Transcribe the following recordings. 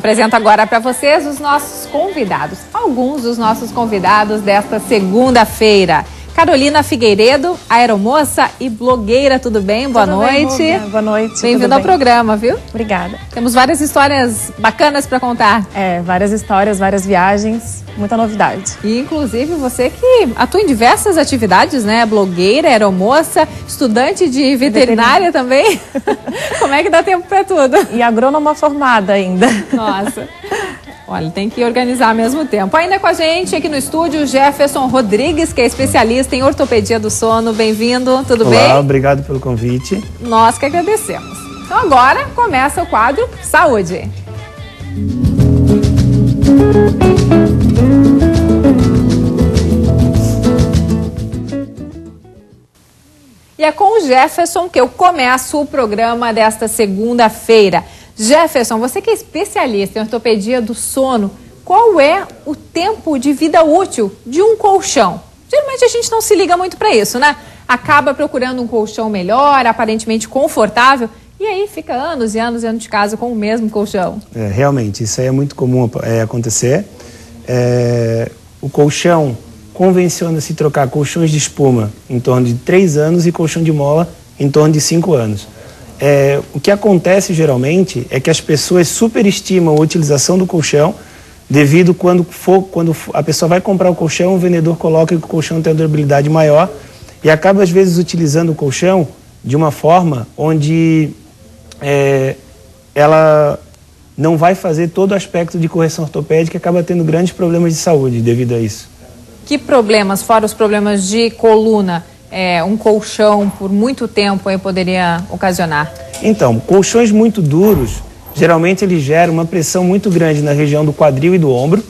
Apresento agora para vocês os nossos convidados, alguns dos nossos convidados desta segunda-feira. Carolina Figueiredo, aeromoça e blogueira, tudo bem? Boa noite. Boa noite. Bem-vindo ao programa, viu? Obrigada. Temos várias histórias bacanas para contar. Várias histórias, várias viagens, muita novidade. E inclusive você que atua em diversas atividades, né? Blogueira, aeromoça, estudante de veterinária também. Como é que dá tempo para tudo? E agrônoma formada ainda. Nossa. Olha, tem que organizar ao mesmo tempo. Ainda com a gente aqui no estúdio, Jefferson Rodrigues, que é especialista em ortopedia do sono. Bem-vindo, tudo bem? Olá, obrigado pelo convite. Nós que agradecemos. Então agora começa o quadro Saúde. E é com o Jefferson que eu começo o programa desta segunda-feira. Jefferson, você que é especialista em ortopedia do sono, qual é o tempo de vida útil de um colchão? Geralmente a gente não se liga muito para isso, né? Acaba procurando um colchão melhor, aparentemente confortável, e aí fica anos e anos e anos de casa com o mesmo colchão. Realmente, isso aí é muito comum acontecer. O colchão, convenciona-se trocar colchões de espuma em torno de 3 anos e colchão de mola em torno de 5 anos. O que acontece geralmente é que as pessoas superestimam a utilização do colchão devido quando a pessoa vai comprar o colchão, o vendedor coloca que o colchão tem uma durabilidade maior e acaba às vezes utilizando o colchão de uma forma onde ela não vai fazer todo o aspecto de correção ortopédica e acaba tendo grandes problemas de saúde devido a isso. Que problemas, fora os problemas de coluna, um colchão por muito tempo aí poderia ocasionar? Então, colchões muito duros, geralmente eles geram uma pressão muito grande na região do quadril e do ombro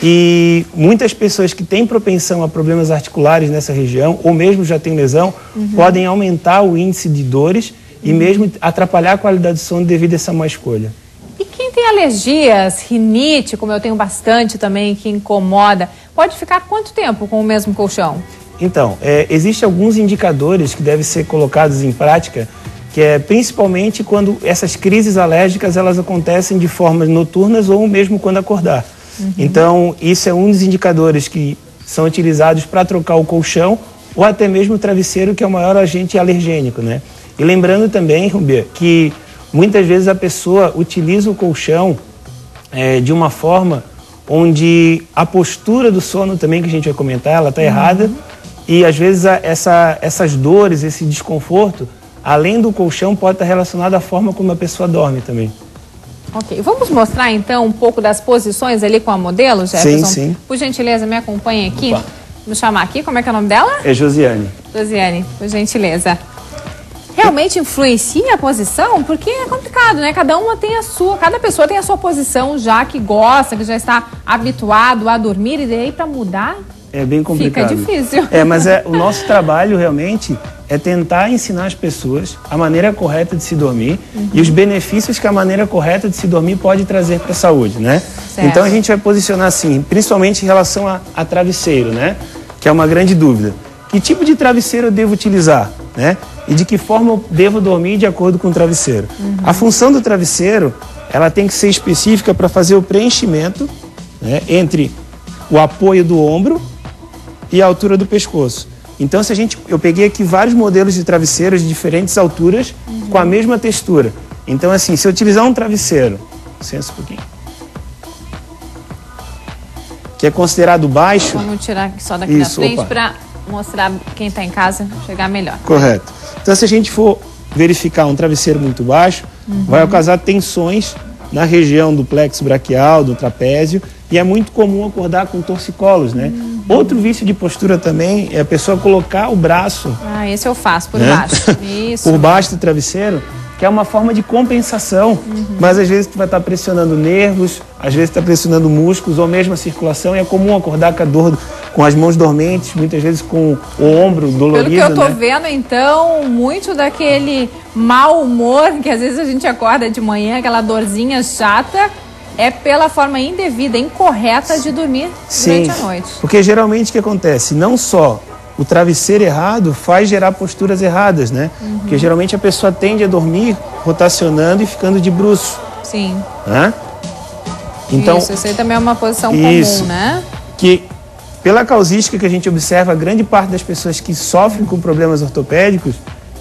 e muitas pessoas que têm propensão a problemas articulares nessa região ou mesmo já têm lesão, podem aumentar o índice de dores e mesmo atrapalhar a qualidade do sono devido a essa má escolha. E quem tem alergias, rinite, como eu tenho bastante também, que incomoda, pode ficar quanto tempo com o mesmo colchão? Então, existem alguns indicadores que devem ser colocados em prática, que é principalmente quando essas crises alérgicas elas acontecem de formas noturnas ou mesmo quando acordar. Então, isso é um dos indicadores que são utilizados para trocar o colchão ou até mesmo o travesseiro, que é o maior agente alergênico, né? E lembrando também, Rubia, que muitas vezes a pessoa utiliza o colchão de uma forma onde a postura do sono também, que a gente vai comentar, ela está errada. E às vezes essas dores, esse desconforto, além do colchão, pode estar relacionado à forma como a pessoa dorme também. Ok, vamos mostrar então um pouco das posições ali com a modelo, Jefferson? Sim. Por gentileza, me acompanha aqui. Opa. Vamos chamar aqui, como é que é o nome dela? É Josiane. Josiane, por gentileza. Realmente influencia a posição? Porque é complicado, né? Cada pessoa tem a sua posição já que gosta, que já está habituado a dormir, e daí para mudar... É bem complicado. Fica difícil. Mas o nosso trabalho realmente é tentar ensinar as pessoas a maneira correta de se dormir e os benefícios que a maneira correta de se dormir pode trazer para a saúde, né? Certo. Então a gente vai posicionar assim, principalmente em relação a travesseiro, né? Que é uma grande dúvida. Que tipo de travesseiro eu devo utilizar, né? E de que forma eu devo dormir de acordo com o travesseiro. A função do travesseiro, ela tem que ser específica para fazer o preenchimento, né, entre o apoio do ombro e a altura do pescoço. Então, eu peguei aqui vários modelos de travesseiros de diferentes alturas com a mesma textura. Então, assim, se eu utilizar um travesseiro, licença um pouquinho, que é considerado baixo... Vamos tirar aqui só daqui da frente para mostrar quem está em casa chegar melhor. Correto. Então, se a gente for verificar um travesseiro muito baixo, vai causar tensões na região do plexo braquial, do trapézio, e é muito comum acordar com torcicolos, né? Outro vício de postura também é a pessoa colocar o braço... esse eu faço, por baixo. Isso. Por baixo do travesseiro, que é uma forma de compensação. Mas às vezes tu vai estar pressionando nervos, às vezes está pressionando músculos ou mesmo a circulação, e é comum acordar com a dor, com as mãos dormentes, muitas vezes com o ombro dolorido. Pelo que eu tô vendo, então, muito daquele mau humor que às vezes a gente acorda de manhã, aquela dorzinha chata, é pela forma indevida, incorreta de dormir durante a noite. Porque geralmente o que acontece? Não só o travesseiro errado faz gerar posturas erradas, né? Porque geralmente a pessoa tende a dormir rotacionando e ficando de bruço. Sim. Né? Então, isso aí também é uma posição comum, né? Que, pela causística que a gente observa, grande parte das pessoas que sofrem com problemas ortopédicos,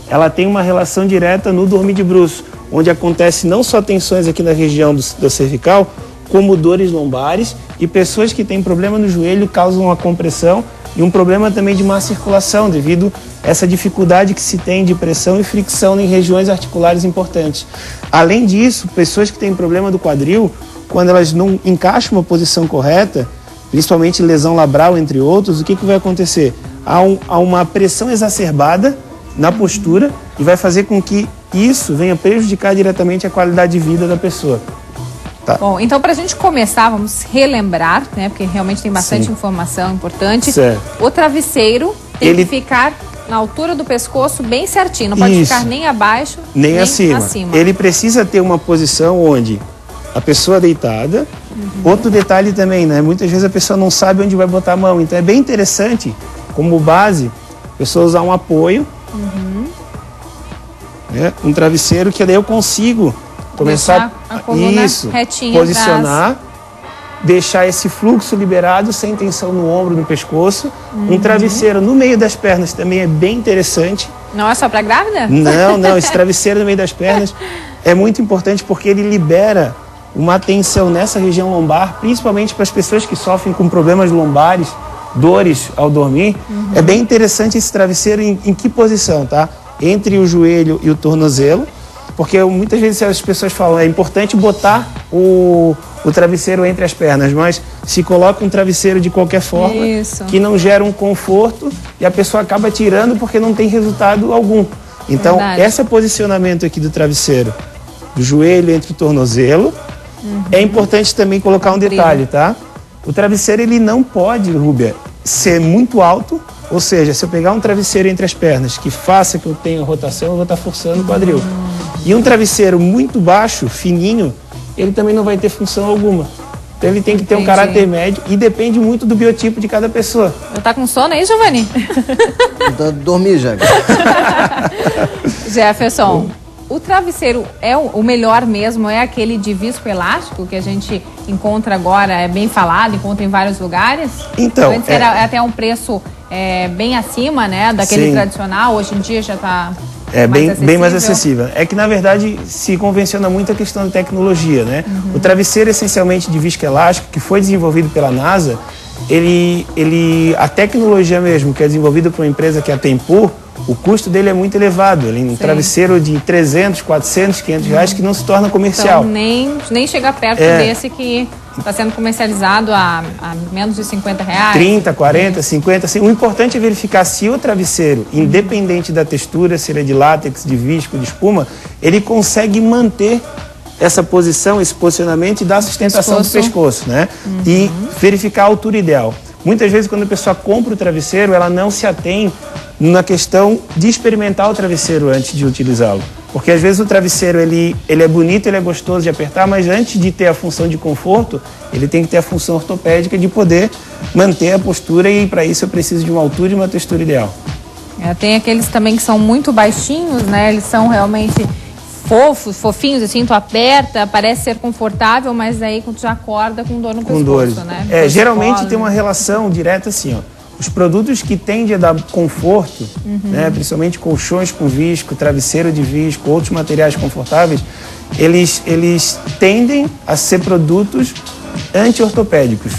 ela tem uma relação direta no dormir de bruço, onde acontece não só tensões aqui na região da cervical, como dores lombares, e pessoas que têm problema no joelho causam uma compressão e um problema também de má circulação, devido a essa dificuldade que se tem de pressão e fricção em regiões articulares importantes. Além disso, pessoas que têm problema do quadril, quando elas não encaixam uma posição correta, principalmente lesão labral, entre outros, o que vai acontecer? Há uma pressão exacerbada na postura e vai fazer com que isso venha prejudicar diretamente a qualidade de vida da pessoa. Tá. Bom, então para a gente começar, vamos relembrar, né? Porque realmente tem bastante informação importante. Certo. O travesseiro tem que ficar na altura do pescoço bem certinho, não pode ficar nem abaixo, nem acima. Ele precisa ter uma posição onde a pessoa deitada. Outro detalhe também, né? Muitas vezes a pessoa não sabe onde vai botar a mão, então é bem interessante, como base, a pessoa usar um apoio, né? Um travesseiro que daí eu consigo começar a coluna retinha posicionar, atrás. Deixar esse fluxo liberado, sem tensão no ombro, no pescoço. Um travesseiro no meio das pernas também é bem interessante. Não é só para grávida? Não, esse travesseiro no meio das pernas é muito importante porque ele libera uma tensão nessa região lombar, principalmente para as pessoas que sofrem com problemas lombares, dores ao dormir. É bem interessante esse travesseiro em que posição, tá? Entre o joelho e o tornozelo. Porque muitas vezes as pessoas falam, é importante botar o travesseiro entre as pernas, mas se coloca um travesseiro de qualquer forma, que não gera um conforto e a pessoa acaba tirando porque não tem resultado algum. Então, esse posicionamento aqui do travesseiro, do joelho entre o tornozelo, é importante também colocar um detalhe, tá? O travesseiro, ele não pode, Rúbia, ser muito alto, ou seja, se eu pegar um travesseiro entre as pernas que faça que eu tenha rotação, eu vou estar forçando o quadril. E um travesseiro muito baixo, fininho, ele também não vai ter função alguma. Então ele tem que ter um caráter médio e depende muito do biotipo de cada pessoa. Tá com sono aí, Giovanni? Dormir já. Jefferson, o travesseiro é o melhor mesmo, é aquele de viscoelástico que a gente encontra agora, é bem falado, encontra em vários lugares? Então, antes era até um preço bem acima, né, daquele tradicional, hoje em dia já está bem mais acessível. É que, na verdade, se convenciona muito a questão da tecnologia, né? O travesseiro, essencialmente de viscoelástico, que foi desenvolvido pela NASA, a tecnologia mesmo, que é desenvolvida por uma empresa que é a Tempur, o custo dele é muito elevado. Ele é um travesseiro de 300, 400, 500 reais que não se torna comercial. Então, nem chega perto desse que está sendo comercializado a menos de 50 reais. 30, 40, 50. Assim, o importante é verificar se o travesseiro, independente da textura, se ele é de látex, de visco, de espuma, ele consegue manter essa posição, esse posicionamento e dar sustentação do pescoço, né? E verificar a altura ideal. Muitas vezes, quando a pessoa compra o travesseiro, ela não se atém na questão de experimentar o travesseiro antes de utilizá-lo. Porque às vezes o travesseiro ele é bonito, ele é gostoso de apertar, mas antes de ter a função de conforto, ele tem que ter a função ortopédica de poder manter a postura, e para isso eu preciso de uma altura e uma textura ideal. Tem aqueles também que são muito baixinhos, né? Eles são realmente fofinhos, assim, tu aperta, parece ser confortável, mas aí quando tu já acorda com dor no pescoço, né? Geralmente tem uma relação direta assim, ó. Os produtos que tendem a dar conforto, né, principalmente colchões com visco, travesseiro de visco, outros materiais confortáveis, eles tendem a ser produtos anti-ortopédicos.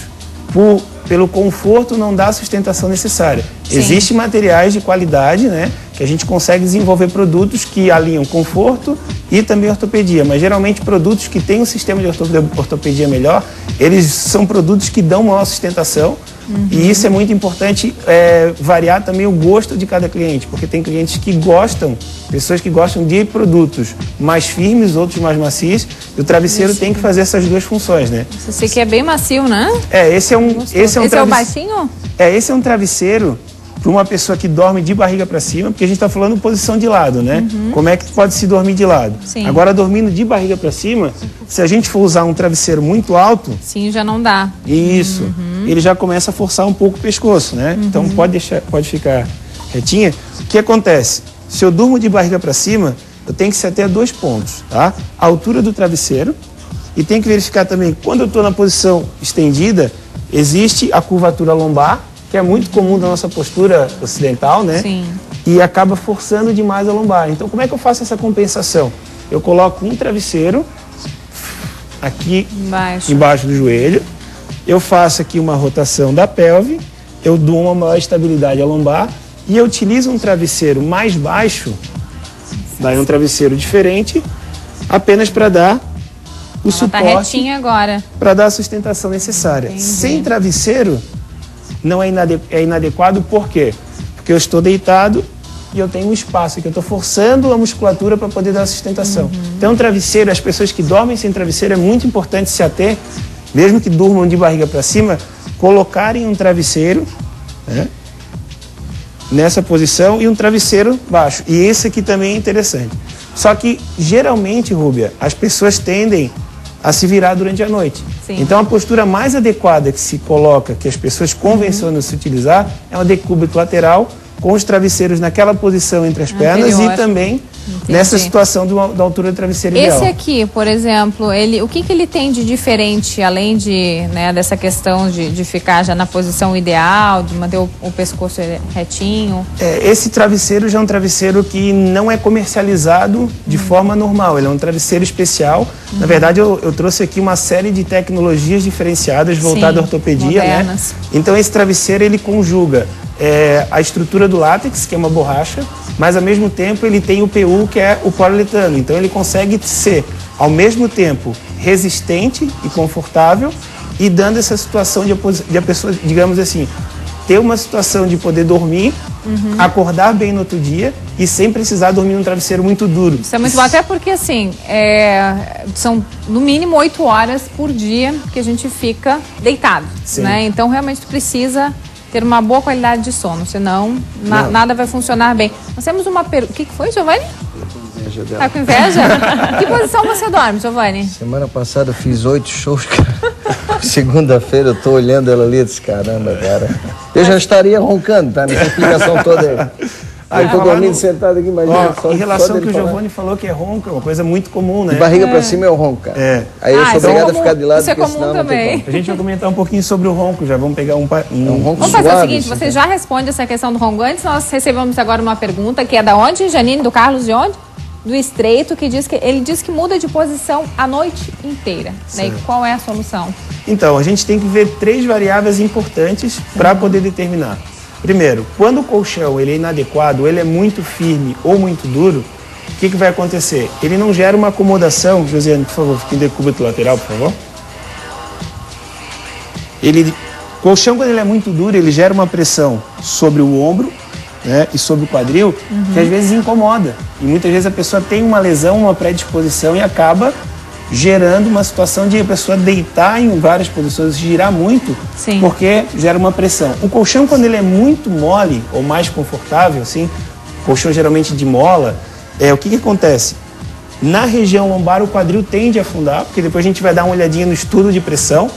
Pelo conforto não dá a sustentação necessária. Existem materiais de qualidade, né, que a gente consegue desenvolver produtos que alinham conforto e também ortopedia, mas geralmente produtos que têm um sistema de ortopedia melhor, eles são produtos que dão maior sustentação. E isso é muito importante, variar também o gosto de cada cliente, porque tem clientes que gostam, pessoas que gostam de produtos mais firmes, outros mais macios, e o travesseiro tem que fazer essas duas funções, né? Esse aqui é bem macio, né? Esse é o baixinho? Esse é um travesseiro para uma pessoa que dorme de barriga para cima, porque a gente está falando posição de lado, né? Como é que pode se dormir de lado? Agora, dormindo de barriga para cima, se a gente for usar um travesseiro muito alto... Sim, já não dá. Isso. Ele já começa a forçar um pouco o pescoço, né? Então, pode ficar retinha. O que acontece? Se eu durmo de barriga para cima, eu tenho que ser até 2 pontos, tá? A altura do travesseiro E tem que verificar também, quando eu estou na posição estendida, existe a curvatura lombar, que é muito comum da nossa postura ocidental, né? Sim. E acaba forçando demais a lombar. Então, como é que eu faço essa compensação? Eu coloco um travesseiro aqui embaixo do joelho, eu faço aqui uma rotação da pelve, eu dou uma maior estabilidade à lombar e eu utilizo um travesseiro mais baixo, daí um travesseiro diferente, apenas para dar o suporte, retinha agora, para dar a sustentação necessária. Entendi. Sem travesseiro não é inadequado, por quê? Porque eu estou deitado e eu tenho um espaço que eu estou forçando a musculatura para poder dar sustentação. Então, travesseiro, as pessoas que dormem sem travesseiro, é muito importante se ater, mesmo que durmam de barriga para cima, colocarem um travesseiro, né, nessa posição e um travesseiro baixo. E esse aqui também é interessante. Só que, geralmente, Rúbia, as pessoas tendem a se virar durante a noite. Sim. Então, a postura mais adequada que se coloca, que as pessoas convencionam se utilizar, é uma decúbito lateral, com os travesseiros naquela posição entre as pernas e também nessa situação da altura do travesseiro ideal. Esse aqui, por exemplo, o que ele tem de diferente, além dessa questão de ficar já na posição ideal, de manter o pescoço retinho? Esse travesseiro já é um travesseiro que não é comercializado de forma normal, ele é um travesseiro especial. Na verdade, eu trouxe aqui uma série de tecnologias diferenciadas voltadas à ortopedia, modernas, né? Então, esse travesseiro, ele conjuga a estrutura do látex, que é uma borracha, mas ao mesmo tempo ele tem o PU, que é o poliuretano. Então ele consegue ser, ao mesmo tempo, resistente e confortável e dando essa situação de a pessoa, digamos assim, ter uma situação de poder dormir, acordar bem no outro dia e sem precisar dormir num travesseiro muito duro. Isso é muito bom, até porque assim, são no mínimo 8 horas por dia que a gente fica deitado, né? Então realmente tu precisa ter uma boa qualidade de sono, senão nada vai funcionar bem. Nós temos uma pergunta. O que foi, Giovanni? Tá com inveja? Que posição você dorme, Giovanni? Semana passada eu fiz 8 shows, cara. Segunda-feira eu tô olhando ela ali e disse, caramba, cara. Eu já estaria roncando, tá? Nessa explicação toda aí. Eu tô dormindo sentado aqui, imagina. Em relação ao que o Giovanni falou, que é ronco, é uma coisa muito comum, né? De barriga pra cima é o ronco, cara. Aí eu sou obrigado a ficar de lado, isso é comum também. A gente vai comentar um pouquinho sobre o ronco, já vamos pegar um ronco. Vamos fazer o seguinte, você já responde essa questão do ronco. Antes nós recebemos agora uma pergunta, que é da onde, Janine? Do Carlos de onde? Do Estreito, que ele diz que muda de posição a noite inteira. Daí, qual é a solução? Então, a gente tem que ver 3 variáveis importantes para poder determinar. Primeiro, quando o colchão ele é inadequado, ele é muito firme ou muito duro, o que vai acontecer? Ele não gera uma acomodação. Josiane, por favor, fique em decúbito lateral, por favor. O colchão, quando ele é muito duro, ele gera uma pressão sobre o ombro, né, e sobre o quadril, que às vezes incomoda. E muitas vezes a pessoa tem uma lesão, uma predisposição e acaba gerando uma situação de a pessoa deitar em várias posições, girar muito, porque gera uma pressão. O colchão, quando ele é muito mole ou mais confortável, assim, colchão geralmente de mola, o que acontece? Na região lombar, o quadril tende a afundar, porque depois a gente vai dar uma olhadinha no estudo de pressão.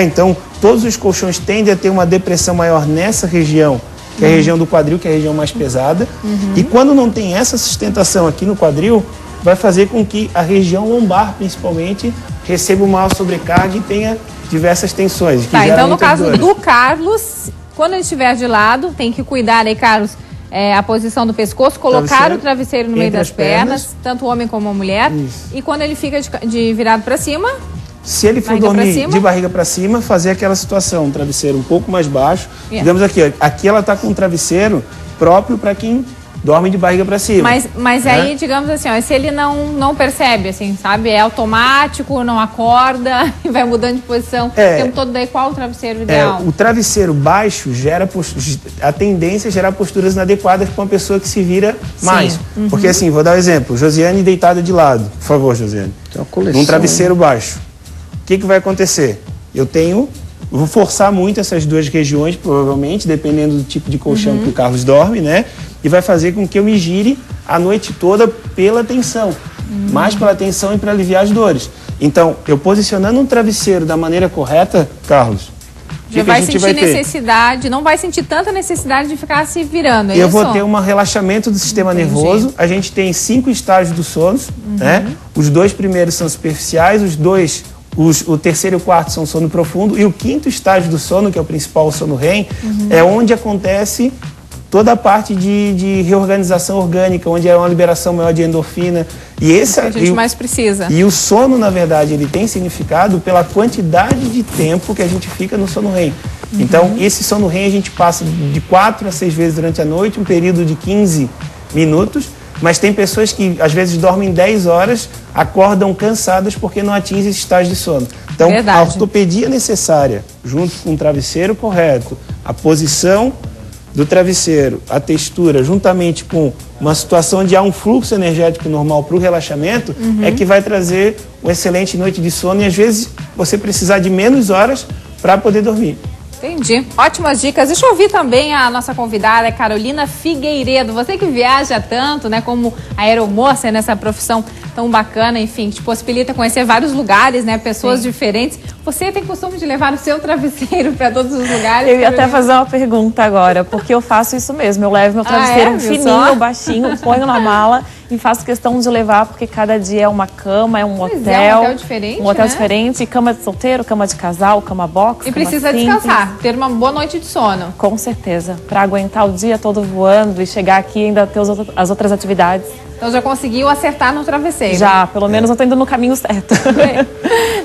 Então, todos os colchões tendem a ter uma depressão maior nessa região, que é a região do quadril, que é a região mais pesada. E quando não tem essa sustentação aqui no quadril, vai fazer com que a região lombar, principalmente, receba uma maior sobrecarga e tenha diversas tensões. Então, no caso do Carlos, quando ele estiver de lado, tem que cuidar aí, Carlos, a posição do pescoço, colocar o travesseiro no meio das pernas, tanto o homem como a mulher. E quando ele fica de virado para cima... Se ele for dormir de barriga para cima, fazer aquela situação, um travesseiro um pouco mais baixo. Digamos aqui ela está com um travesseiro próprio para quem dorme de barriga para cima. Mas aí, digamos assim, se ele não percebe, assim, sabe? É automático, não acorda e vai mudando de posição o tempo todo, daí qual o travesseiro ideal? O travesseiro baixo a tendência é gerar posturas inadequadas para uma pessoa que se vira mais. Porque assim, vou dar um exemplo. Josiane deitada de lado. Por favor, Josiane. Num travesseiro baixo. O que vai acontecer? Vou forçar muito essas 2 regiões, provavelmente, dependendo do tipo de colchão que o Carlos dorme, né? E vai fazer com que eu me gire a noite toda pela tensão. Mais pela tensão e para aliviar as dores. Então, eu posicionando um travesseiro da maneira correta, Carlos, já vai sentir necessidade, não vai sentir tanta necessidade de ficar se virando, é isso? Eu vou ter um relaxamento do sistema nervoso. A gente tem 5 estágios do sono, né? Os 2 primeiros são superficiais, os O terceiro e o quarto são sono profundo. E o quinto estágio do sono, que é o principal, o sono REM, é onde acontece toda a parte de reorganização orgânica, onde é uma liberação maior de endorfina. E esse a gente mais precisa. E o sono, na verdade, ele tem significado pela quantidade de tempo que a gente fica no sono REM. Então, esse sono REM a gente passa de 4 a 6 vezes durante a noite, um período de 15 minutos, mas tem pessoas que às vezes dormem 10 horas, acordam cansadas porque não atingem esse estágio de sono. Então, a ortopedia necessária, junto com o travesseiro correto, a posição do travesseiro, a textura, juntamente com uma situação onde há um fluxo energético normal para o relaxamento, é que vai trazer uma excelente noite de sono e às vezes você precisar de menos horas para poder dormir. Entendi. Ótimas dicas. Deixa eu ouvir também a nossa convidada, Carolina Figueiredo. Você que viaja tanto, né, como aeromoça, nessa profissão tão bacana, enfim, que te possibilita conhecer vários lugares, né, pessoas diferentes. Você tem costume de levar o seu travesseiro para todos os lugares? Eu ia até fazer uma pergunta agora, porque eu faço isso mesmo. Eu levo meu travesseiro fininho, baixinho, ponho na mala e faço questão de levar, porque cada dia é uma cama, é um hotel. É um hotel diferente, um hotel diferente, cama de solteiro, cama de casal, cama box. E precisa descansar, ter uma boa noite de sono. Com certeza, para aguentar o dia todo voando e chegar aqui e ainda ter as outras atividades. Então já conseguiu acertar no travesseiro? Já, pelo menos eu tô indo no caminho certo.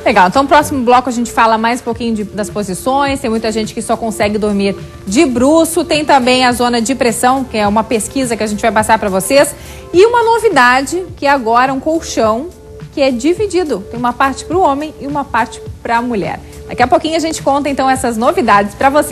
Legal, então no próximo bloco a gente fala mais um pouquinho das posições. Tem muita gente que só consegue dormir de bruço. Tem também a zona de pressão, que é uma pesquisa que a gente vai passar para vocês. E uma novidade, que é agora um colchão que é dividido. Tem uma parte para o homem e uma parte para a mulher. Daqui a pouquinho a gente conta então essas novidades para vocês.